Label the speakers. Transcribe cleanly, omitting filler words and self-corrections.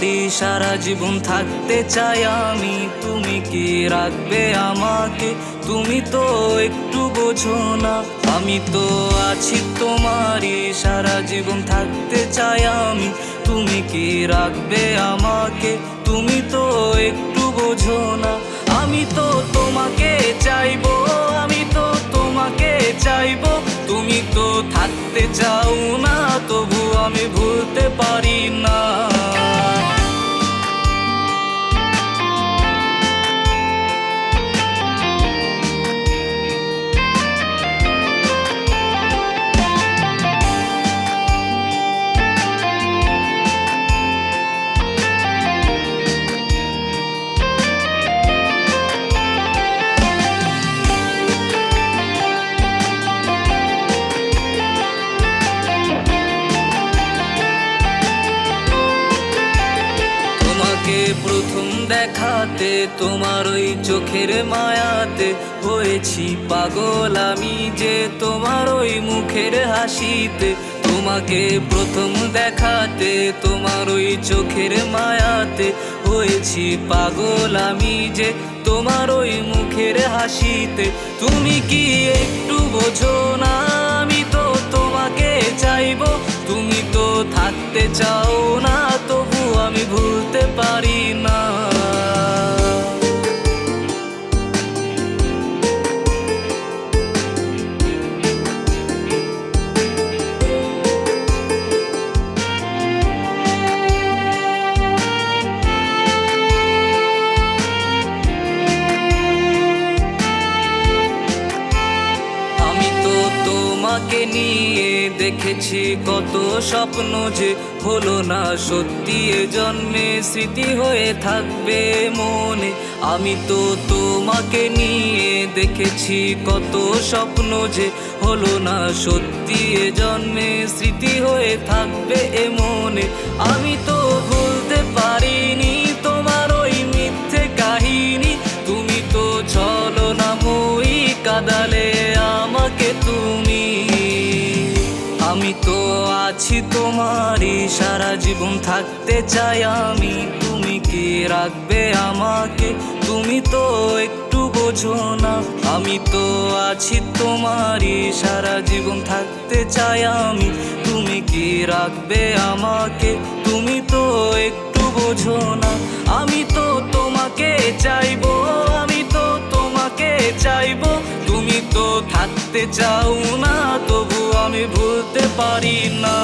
Speaker 1: তোমারই সারা জীবন থাকতে চাই আমি, তুমি কি রাখবে আমাকে? তুমি তো একটু বোঝো না, আমি তো আছি তোমারই সারা জীবন থাকতে চাই আমি, তুমি কি রাখবে আমাকে? তুমি তো একটু বোঝো না, আমি তো তোমাকে চাইবো, আমি তো তোমাকে চাইবো, তুমি তো থাকতে চাও না, তবু আমি ভুলতে পারি না। প্রথম দেখাতে তোমার ওই চোখের মায়াতে হয়েছি পাগল আমি যে, তোমার ওই মুখের হাসিতে। তোমাকে প্রথম দেখাতে তোমার ওই চোখের মায়াতে হয়েছি পাগল আমি যে, তোমার ওই মুখের হাসিতে। তুমি কি একটু বোঝো না, আমি তো তোমাকে চাইবো, তুমি তো থাকতে চাও না, তবু আমি ভুলতে পারি না। তোমাকে নিয়ে দেখেছি কত স্বপ্ন যে হলো না সত্যি, এ জন্মে স্মৃতি হয়ে থাকবে মনে। আমি তো তোমাকে নিয়ে দেখেছি কত স্বপ্ন যে হলো না সত্যি, এ জন্মে স্মৃতি হয়ে থাকবে এ মনে। আমি তো ভুলতে পারিনি তোমার ওই মিথ্যে কাহিনী, তুমি তো ছলনাময়ী কাঁদালে আমাকে তুমি। আমি তো আছি তোমারই সারা জীবন থাকতে চাই আমি, তুমি কি রাখবে আমাকে? তুমি তো একটু বোঝো না, আমি তো আছি তোমারই সারা জীবন থাকতে চাই আমি, তুমি কি রাখবে আমাকে? তুমি তো একটু বোঝো না, আমি তো তোমাকে চাইবো, আমি তো তোমাকে চাইবো, তুমি তো থাকতে চাও না, তবু আমি ভুলতে পারি না।